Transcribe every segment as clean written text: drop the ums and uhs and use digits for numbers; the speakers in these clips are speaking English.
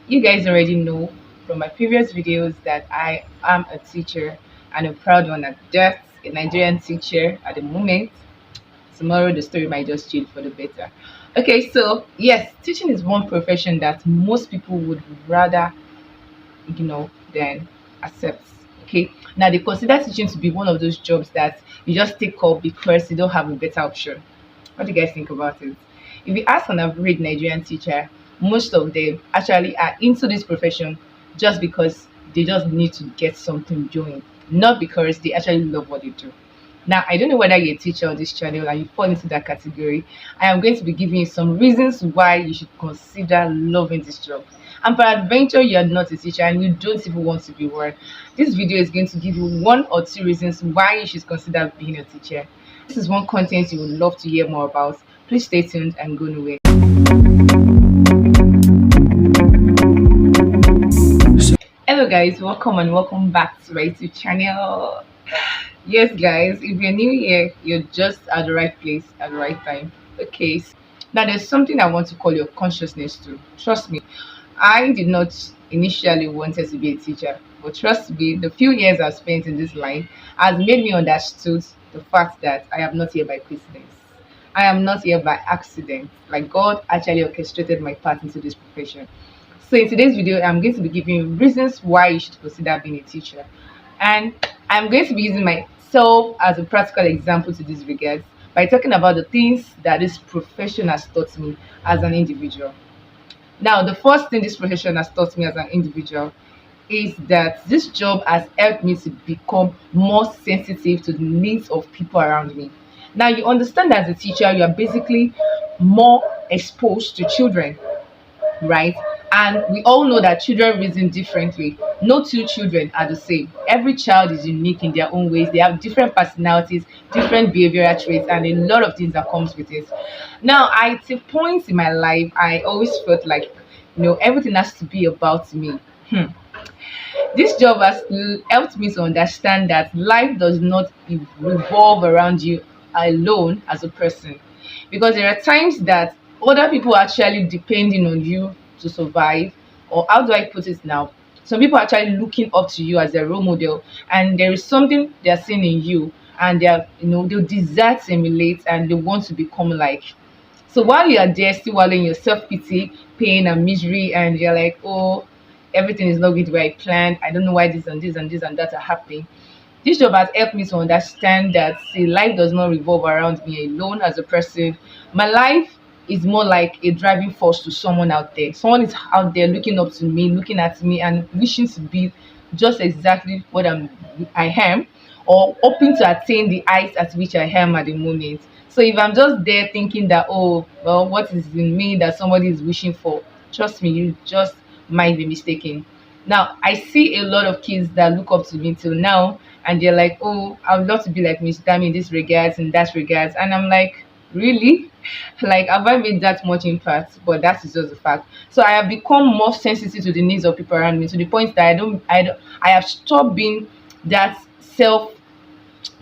You guys already know from my previous videos that I am a teacher and a proud one at that, a Nigerian teacher at the moment. Tomorrow the story might just change for the better. Okay, so yes, teaching is one profession that most people would rather than accept. Okay, now they consider teaching to be one of those jobs that you just take up because you don't have a better option. What do you guys think about it? If you ask an average Nigerian teacher, most of them actually are into this profession just because they just need to get something doing, not because they actually love what they do. Now, I don't know whether you're a teacher on this channel and you fall into that category. I am going to be giving you some reasons why you should consider loving this job. And peradventure, you are not a teacher and you don't even want to be one. This video is going to give you one or two reasons why you should consider being a teacher. This is one content you would love to hear more about. Please stay tuned and go nowhere. Hello guys, welcome and welcome back to my YouTube channel. Yes guys, if you're new here, you're just at the right place at the right time. Okay, now there's something I want to call your consciousness to. Trust me, I did not initially wanted to be a teacher, but trust me, the few years I've spent in this line has made me understood the fact that I am not here by coincidence. I am not here by accident. Like God actually orchestrated my path into this profession. So in today's video, I'm going to be giving you reasons why you should consider being a teacher. And I'm going to be using myself as a practical example to this regard by talking about the things that this profession has taught me as an individual. Now, the first thing this profession has taught me as an individual is that this job has helped me to become more sensitive to the needs of people around me. Now, you understand as a teacher, you are basically more exposed to children, right? And we all know that children reason differently. No two children are the same. Every child is unique in their own ways. They have different personalities, different behavioral traits, and a lot of things that comes with it. Now, at points in my life, I always felt like everything has to be about me. This job has helped me to understand that life does not revolve around you alone as a person, because there are times that other people are actually depending on you to survive. Or how do I put it now? Some people are actually looking up to you as their role model, and there is something they are seeing in you, and they are they desire to emulate and they want to become like. So while you are there still wallowing your self-pity, pain and misery, and you're like, oh, everything is not going the way I planned, I don't know why this and this and this and that are happening. This job has helped me to understand that, see, life does not revolve around me alone as a person. My life is more like a driving force to someone out there. Someone is out there looking up to me, looking at me, and wishing to be just exactly what I am, or hoping to attain the heights at which I am at the moment. So if I'm just there thinking that, oh, well, what is in me that somebody is wishing for, trust me, you just might be mistaken. Now, I see a lot of kids that look up to me till now, and they're like, oh, I would love to be like Miss Dami in this regards and that regards. And I'm like, really? Like, have I made that much impact? But that is just the fact. So I have become more sensitive to the needs of people around me, to the point that I have stopped being that self.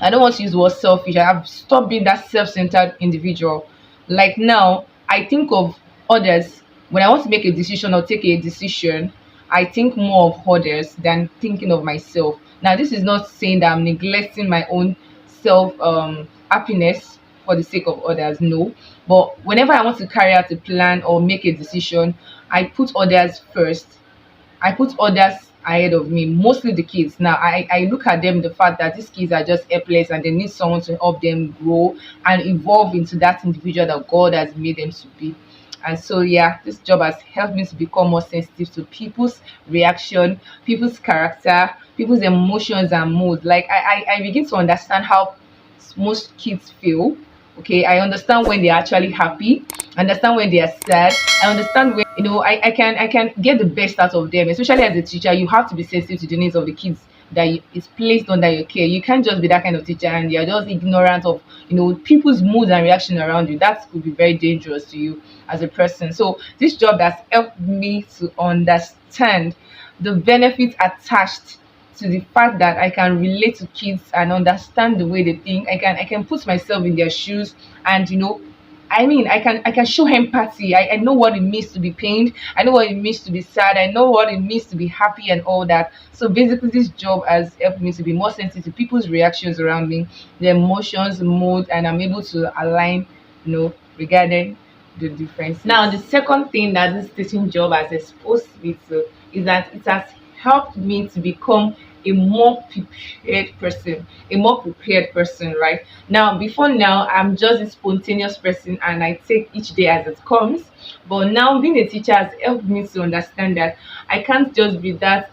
I don't want to use the word selfish. I have stopped being that self-centered individual. Like now, I think of others when I want to make a decision or take a decision. I think more of others than thinking of myself. Now, this is not saying that I'm neglecting my own self happiness for the sake of others. No, but whenever I want to carry out a plan or make a decision, I put others first. I put others ahead of me, mostly the kids. Now, I look at them, the fact that these kids are just helpless and they need someone to help them grow and evolve into that individual that God has made them to be. And so, yeah, this job has helped me to become more sensitive to people's reaction, people's character, people's emotions and mood. Like, I begin to understand how most kids feel. Okay, I understand when they're actually happy, I understand when they are sad, I understand when I can get the best out of them. Especially as a teacher, you have to be sensitive to the needs of the kids that is placed under your care. You can't just be that kind of teacher and you're just ignorant of people's moods and reaction around you. That could be very dangerous to you as a person. So this job has helped me to understand the benefits attached to the fact that I can relate to kids and understand the way they think. I can put myself in their shoes and I can show empathy. I know what it means to be pained. I know what it means to be sad. I know what it means to be happy and all that. So basically, this job has helped me to be more sensitive to people's reactions around me, their emotions, mood, and I'm able to align, regarding the difference. Now, the second thing that this teaching job has exposed me to is that it has helped me to become a more prepared person, right? Now, before now, I'm just a spontaneous person and I take each day as it comes. But now, being a teacher has helped me to understand that I can't just be that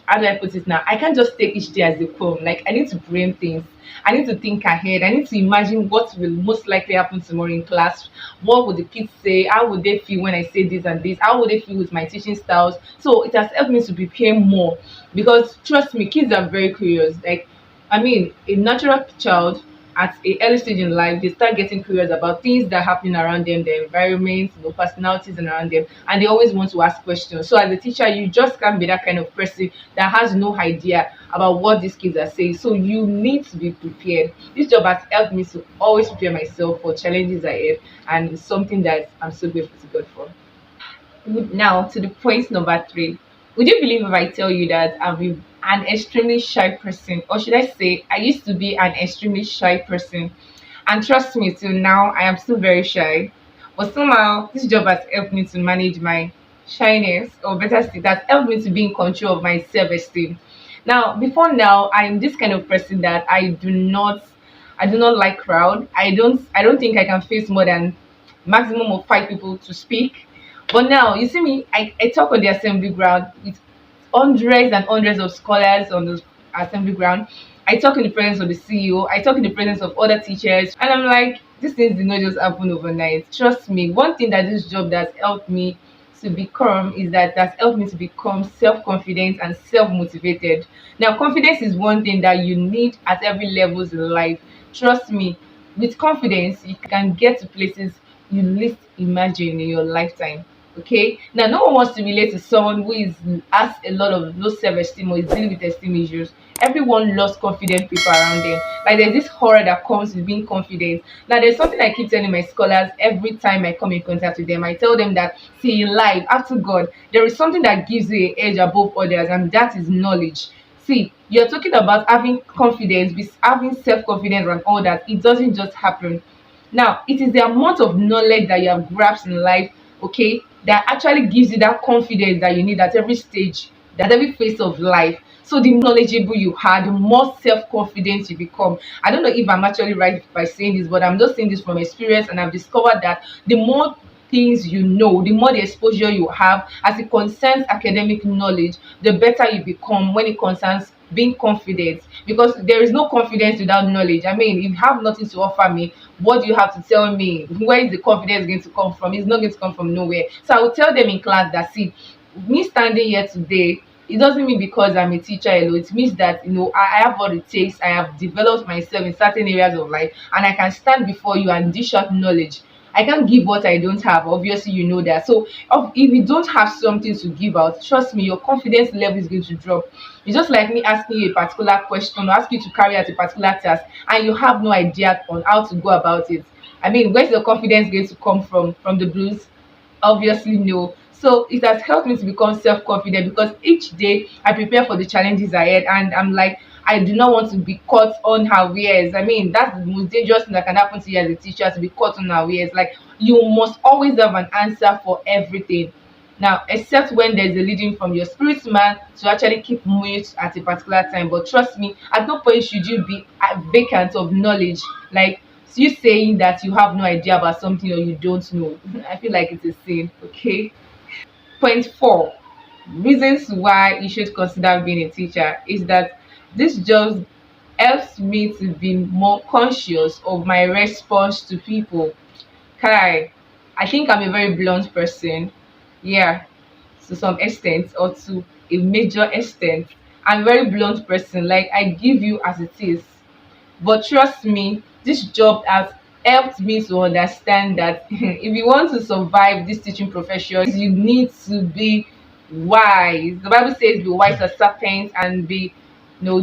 how do I put it now? I can't just take each day as they come. Like I need to brain things. I need to think ahead. I need to imagine what will most likely happen tomorrow in class. What would the kids say? How would they feel when I say this and this? How would they feel with my teaching styles? So it has helped me to prepare more because trust me, kids are very curious. Like a natural child at a early stage in life, they start getting curious about things that happen around them, their environment, personalities and around them, and they always want to ask questions. So as a teacher, you just can't be that kind of person that has no idea about what these kids are saying. So you need to be prepared. This job has helped me to always prepare myself for challenges ahead, and it's something that I'm so grateful to God for. Now to the point number three. Would you believe if I tell you that an extremely shy person, or should I say, I used to be an extremely shy person, and trust me, till now I am still very shy. But somehow this job has helped me to manage my shyness, or better still, it has helped me to be in control of my self-esteem. Now, before now, I'm this kind of person that I do not like crowd. I don't think I can face more than maximum of five people to speak. But now you see me, I talk on the assembly ground with hundreds and hundreds of scholars on the assembly ground. I talk in the presence of the CEO. I talk in the presence of other teachers, and I'm like, these things did not just happen overnight. Trust me. One thing that this job that's helped me to become is that that's helped me to become self-confident and self-motivated. Now, confidence is one thing that you need at every levels in life. Trust me, with confidence, you can get to places you least imagine in your lifetime. Okay, now no one wants to relate to someone who has a lot of low self-esteem or is dealing with esteem issues. Everyone lost confident people around them. Like there's this horror that comes with being confident. Now there's something I keep telling my scholars every time I come in contact with them. I tell them that, see, in life, after God, there is something that gives you an edge above others, and that is knowledge. See, you're talking about having confidence, having self-confidence and all that. It doesn't just happen. Now, it is the amount of knowledge that you have grasped in life, okay, that actually gives you that confidence that you need at every stage, at every phase of life. So the more knowledgeable you are, the more self-confident you become. I don't know if I'm actually right by saying this, but I'm just saying this from experience, and I've discovered that the more things you know, the more the exposure you have as it concerns academic knowledge, the better you become when it concerns being confident, because there is no confidence without knowledge. If you have nothing to offer me, what do you have to tell me? Where is the confidence going to come from? It's not going to come from nowhere. So I will tell them in class that, see, me standing here today, it doesn't mean because I'm a teacher alone. It means that I have what it takes. I have developed myself in certain areas of life, and I can stand before you and dish out knowledge. I can't give what I don't have. Obviously, you know that. So, if you don't have something to give out, trust me, your confidence level is going to drop. It's just like me asking you a particular question or ask you to carry out a particular task, and you have no idea on how to go about it. Where's the confidence going to come from? From the blues? Obviously, no. So it has helped me to become self-confident because each day I prepare for the challenges ahead, and I'm like, I do not want to be caught unawares. That's the most dangerous thing that can happen to you as a teacher, to be caught unawares. Like, you must always have an answer for everything. Now, except when there's a leading from your spirit man to actually keep mute at a particular time. But trust me, at no point should you be vacant of knowledge. Like, you saying that you have no idea about something or you don't know. I feel like it's a sin. Okay. Point four, reasons why you should consider being a teacher is that this job helps me to be more conscious of my response to people. Kai, I think I'm a very blunt person. Yeah, to some extent or to a major extent. I'm a very blunt person. Like, I give you as it is. But trust me, this job has helped me to understand that if you want to survive this teaching profession, you need to be wise. The Bible says, be wise as serpents and be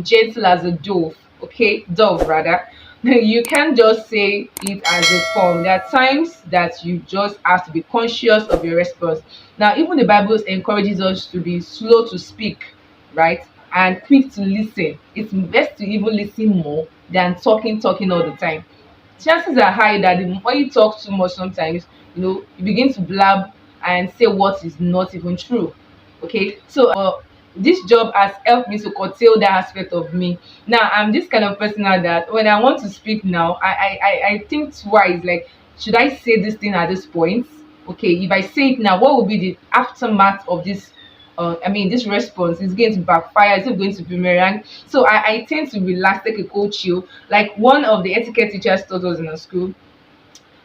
gentle as a dove. Okay, dove rather. You can't just say it as a form. There are times that you just have to be conscious of your response. Now, even the Bible encourages us to be slow to speak, right? And quick to listen. It's best to even listen more than talking all the time. Chances are high that when you talk too much sometimes, you begin to blab and say what is not even true. Okay, so this job has helped me to curtail that aspect of me. Now I'm this kind of person now that when I want to speak now, I think twice, like, should I say this thing at this point? Okay, if I say it now, what will be the aftermath of this? This response is going to backfire. Is it going to boomerang? So I tend to relax, take a cold chill. Like one of the etiquette teachers taught us in our school.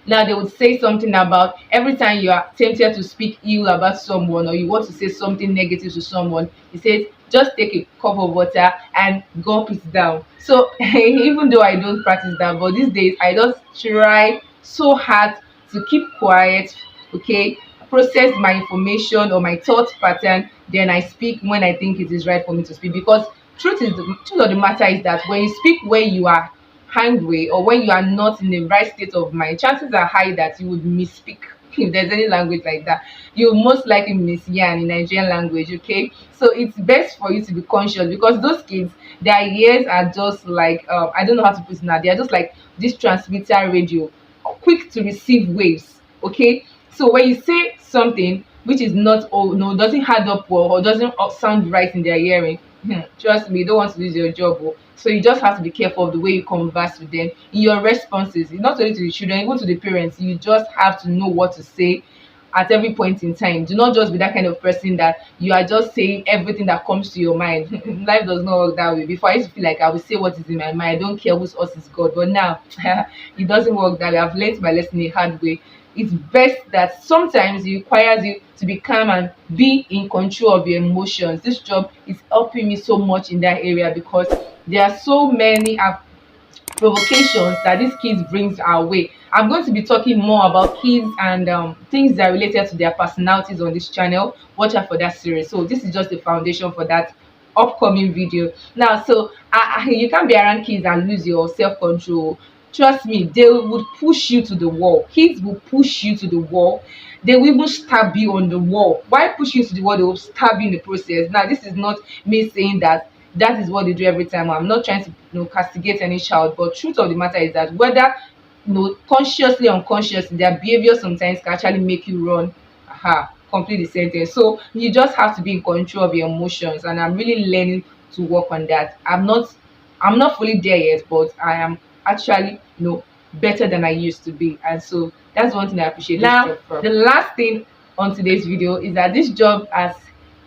Now they would say something about every time you are tempted to speak ill about someone or you want to say something negative to someone, he says just take a cup of water and gulp it down. So even though I don't practice that, but these days I just try so hard to keep quiet, okay, process my information or my thought pattern, then I speak when I think it is right for me to speak. Because truth of the matter is that when you speak when you are angry or when you are not in the right state of mind, chances are high that you would misspeak. If there's any language like that, you most likely miss yarn in Nigerian language. Okay, so it's best for you to be conscious because those kids, their ears are just like I don't know how to put it now. They are just like this transmitter radio, quick to receive waves. Okay, so when you say something which is not, oh no, doesn't add up well or doesn't sound right in their hearing, trust me, you don't want to lose your job. Oh. So you just have to be careful of the way you converse with them in your responses. Not only to the children, even to the parents. You just have to know what to say at every point in time. Do not just be that kind of person that you are just saying everything that comes to your mind. Life does not work that way. Before I used to feel like I will say what is in my mind. I don't care whose us is God. But now it doesn't work that way. I've learned my lesson the hard way. It's best that sometimes it requires you to be calm and be in control of your emotions. This job is helping me so much in that area because there are so many provocations that these kids brings our way. I'm going to be talking more about kids and things that are related to their personalities on this channel. Watch out for that series. So this is just the foundation for that upcoming video. Now, so you can't be around kids and lose your self-control. Trust me, they would push you to the wall. Kids will push you to the wall. They will even stab you on the wall. Why push you to the wall? They will stab you in the process. Now, this is not me saying that that is what they do every time. I'm not trying to castigate any child, but truth of the matter is that whether consciously or unconsciously, their behavior sometimes can actually make you run. Complete the sentence. So you just have to be in control of your emotions, and I'm really learning to work on that. I'm not fully there yet, but I am actually better than I used to be, and so that's one thing I appreciate. Now, the last thing on today's video is that this job has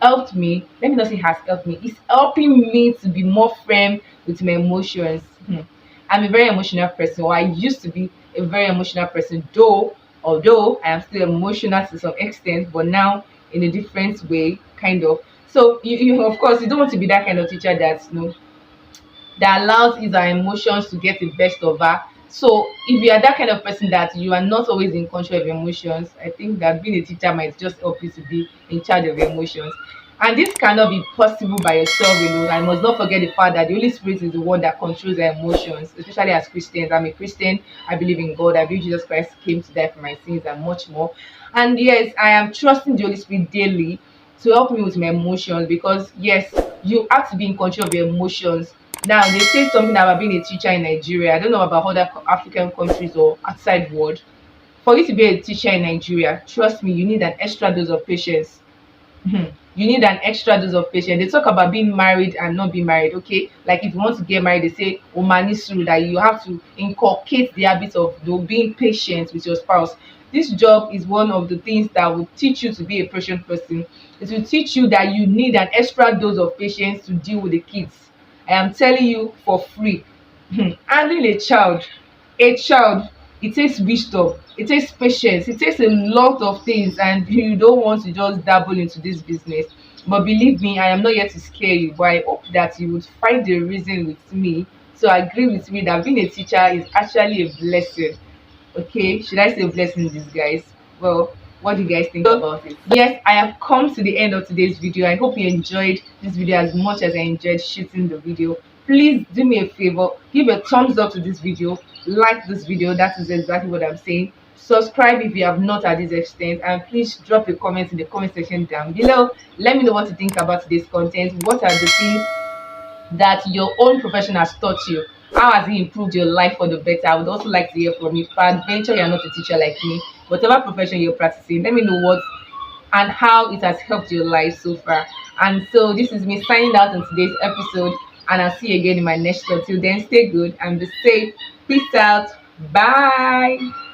helped me. Let me not say has helped me. It's helping me to be more firm with my emotions. I'm a very emotional person, or I used to be a very emotional person, although I am still emotional to some extent, but now in a different way, kind of. So you of course you don't want to be that kind of teacher that that allows his our emotions to get the best of her. So if you are that kind of person that you are not always in control of your emotions, I think that being a teacher might just help you to be in charge of your emotions. And this cannot be possible by yourself alone. I must not forget the fact that the Holy Spirit is the one that controls our emotions, especially as Christians. I'm a Christian. I believe in God. I believe Jesus Christ came to die for my sins and much more. And yes, I am trusting the Holy Spirit daily to help me with my emotions because yes, you have to be in control of your emotions. Now they say something about being a teacher in Nigeria. I don't know about other African countries or outside world. For you to be a teacher in Nigeria, trust me, you need an extra dose of patience. You need an extra dose of patience. They talk about being married and not being married. Okay, like if you want to get married, they say omanisuru, that you have to inculcate the habit of being patient with your spouse. This job is one of the things that will teach you to be a patient person. It will teach you that you need an extra dose of patience to deal with the kids. I am telling you for free. Handling a child, it takes wisdom, it takes patience, it takes a lot of things, and you don't want to just dabble into this business. But believe me, I am not here to scare you, but I hope that you would find the reason with me to agree with me that being a teacher is actually a blessing. Okay, should I say blessing in disguise? Well, what do you guys think about it? Yes, I have come to the end of today's video. I hope you enjoyed this video as much as I enjoyed shooting the video. please do me a favor, give a thumbs up to this video, like this video. That is exactly what I'm saying. Subscribe if you have not at this extent, and please drop a comment in the comment section down below. Let me know what you think about today's content. What are the things that your own profession has taught you? How has it improved your life for the better? I would also like to hear from you. Peradventure you're not a teacher like me, whatever profession you're practicing, let me know what and how it has helped your life so far. And so this is me signing out on today's episode, and I'll see you again in my next show. Till then, stay good and be safe. Peace out. Bye.